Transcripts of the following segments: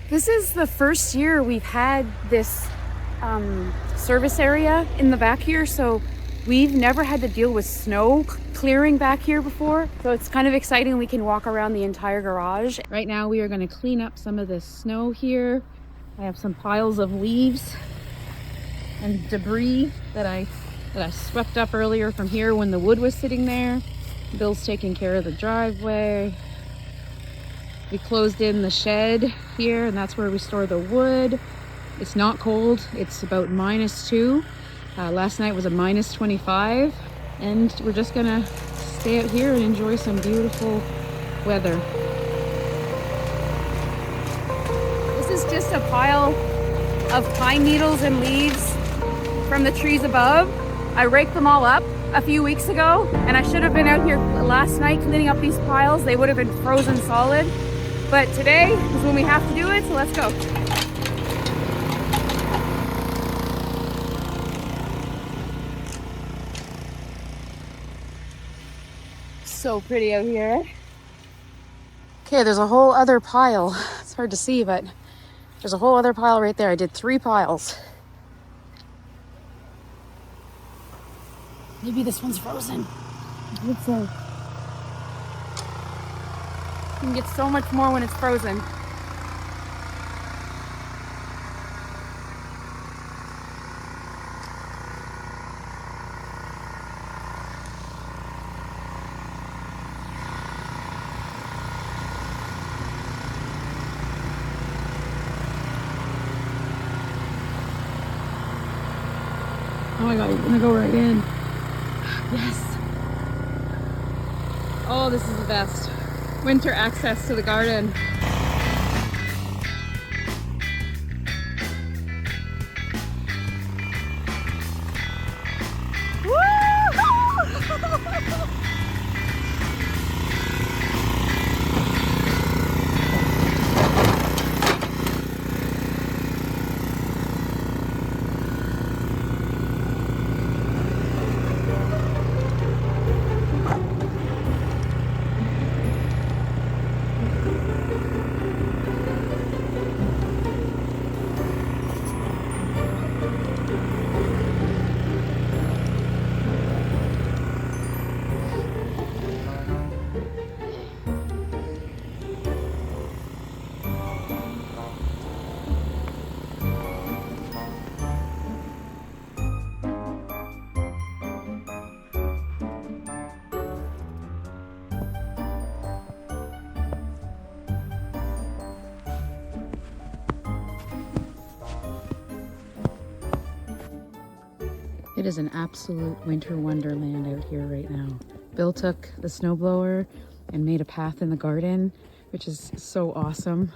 This is the first year we've had this service area in the back here, so we've never had to deal with snow clearing back here before. So it's kind of exciting. We can walk around the entire garage. Right now we are going to clean up some of this snow here. I have some piles of leaves and debris that I swept up earlier from here when the wood was sitting there. Bill's taking care of the driveway. We closed in the shed here, and that's where we store the wood. It's not cold. It's about -2. Last night was a -25, and we're just gonna stay out here and enjoy some beautiful weather. This is just a pile of pine needles and leaves from the trees above. I raked them all up a few weeks ago, and I should have been out here last night cleaning up these piles. They would have been frozen solid. But today is when we have to do it, so let's go. So pretty out here. Okay, there's a whole other pile. It's hard to see, but there's a whole other pile right there. I did 3 piles. Maybe this one's frozen. I would say. You can get so much more when it's frozen. Oh my God, you're gonna go right in. Yes. Oh, this is the best. Winter access to the garden. It is an absolute winter wonderland out here right now. Bill took the snowblower and made a path in the garden, which is so awesome.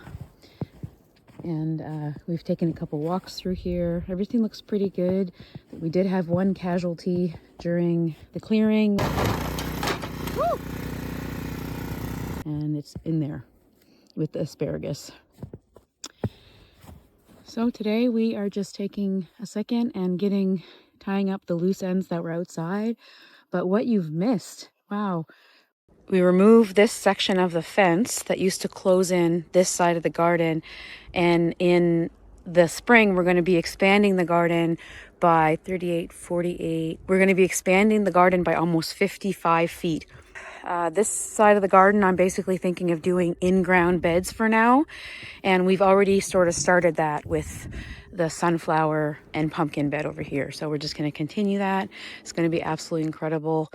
And we've taken a couple walks through here. Everything looks pretty good. We did have one casualty during the clearing. Woo! And it's in there with the asparagus. So today we are just taking a second and tying up the loose ends that were outside. But what you've missed, wow. We removed this section of the fence that used to close in this side of the garden. And in the spring, we're going to be expanding the garden by 38, 48. We're going to be expanding the garden by almost 55 feet. This side of the garden, I'm basically thinking of doing in-ground beds for now. And we've already sort of started that with the sunflower and pumpkin bed over here. So we're just going to continue that. It's going to be absolutely incredible.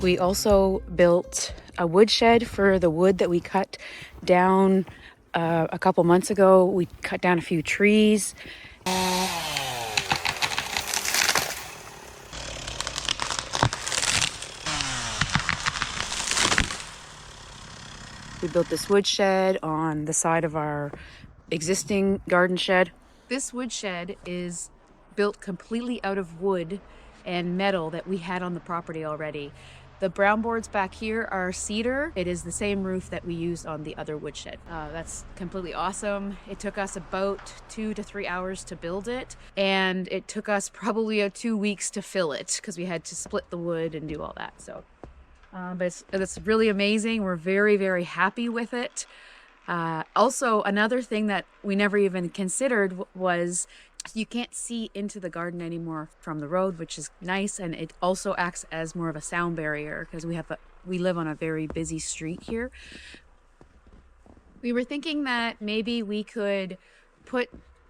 We also built a woodshed for the wood that we cut down a couple months ago. We cut down a few trees. We built this woodshed on the side of our existing garden shed. This woodshed is built completely out of wood and metal that we had on the property already. The brown boards back here are cedar. It is the same roof that we used on the other woodshed. That's completely awesome. It took us about 2 to 3 hours to build it, and it took us probably 2 weeks to fill it because we had to split the wood and do all that. So, but it's really amazing. We're very, very happy with it. Also, another thing that we never even considered was you can't see into the garden anymore from the road, which is nice, and it also acts as more of a sound barrier because we live on a very busy street here. We were thinking that maybe we could put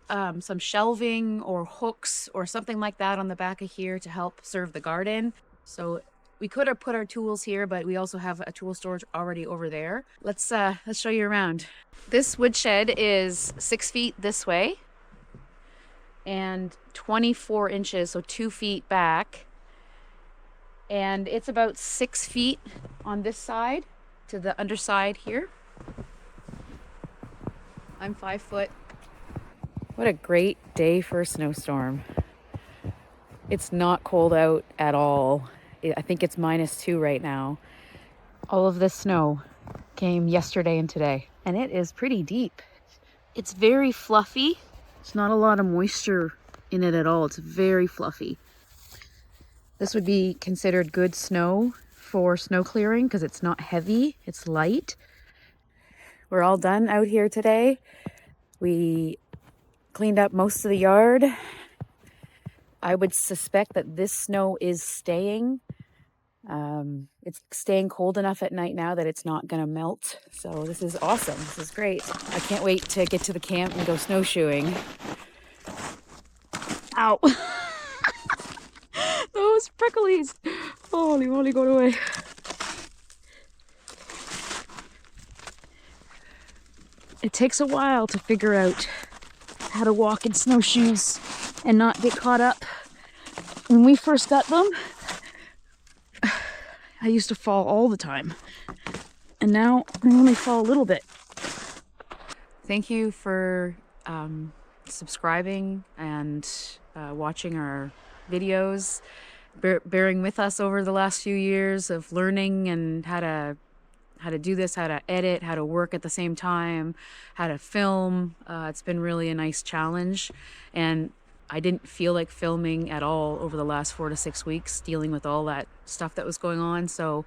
some shelving or hooks or something like that on the back of here to help serve the garden. So we could have put our tools here, but we also have a tool storage already over there. Let's show you around. This woodshed is 6 feet this way and 24 inches, so 2 feet back. And it's about 6 feet on this side to the underside here. I'm 5 foot. What a great day for a snowstorm. It's not cold out at all. I think it's -2 right now. All of this snow came yesterday and today, and it is pretty deep. It's very fluffy. There's not a lot of moisture in it at all. It's very fluffy. This would be considered good snow for snow clearing because it's not heavy, it's light. We're all done out here today. We cleaned up most of the yard. I would suspect that this snow is staying. It's staying cold enough at night now that it's not gonna melt. So this is awesome. This is great. I can't wait to get to the camp and go snowshoeing. Ow. Those pricklies. Holy moly, go away. It takes a while to figure out how to walk in snowshoes and not get caught up. When we first got them, I used to fall all the time, and now I only fall a little bit. Thank you for subscribing and watching our videos, bearing with us over the last few years of learning and how to do this, how to edit, how to work at the same time, how to film. It's been really a nice challenge, and I didn't feel like filming at all over the last 4 to 6 weeks, dealing with all that stuff that was going on. So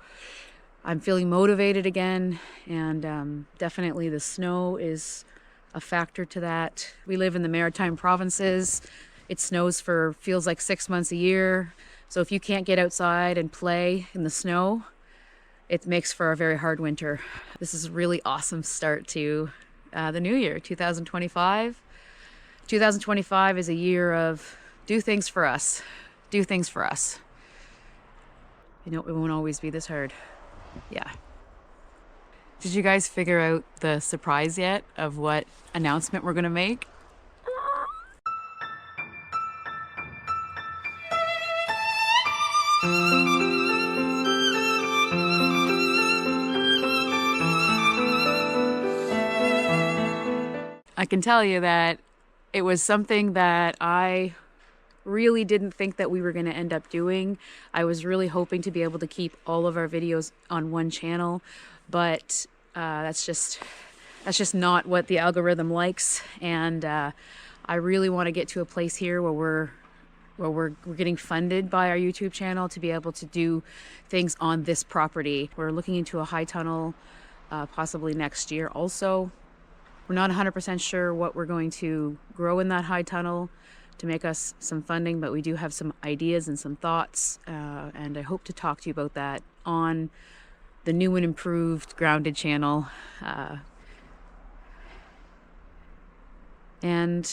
I'm feeling motivated again, and definitely the snow is a factor to that. We live in the Maritime provinces. It snows for feels like 6 months a year. So if you can't get outside and play in the snow, it makes for a very hard winter. This is a really awesome start to the new year, 2025. 2025 is a year of do things for us. Do things for us. You know, it won't always be this hard. Yeah. Did you guys figure out the surprise yet of what announcement we're gonna make? I can tell you that it was something that I really didn't think that we were going to end up doing. I was really hoping to be able to keep all of our videos on one channel, but that's just not what the algorithm likes. And I really want to get to a place here where we're getting funded by our YouTube channel to be able to do things on this property. We're looking into a high tunnel possibly next year also. We're not 100% sure what we're going to grow in that high tunnel to make us some funding, but we do have some ideas and some thoughts, and I hope to talk to you about that on the new and improved Grounded channel. And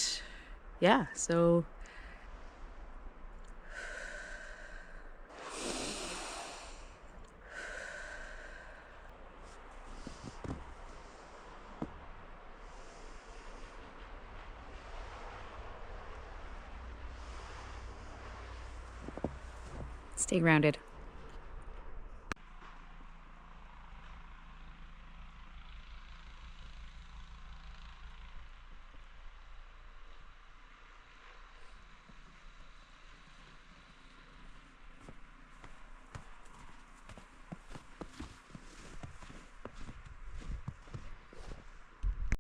yeah, so stay grounded.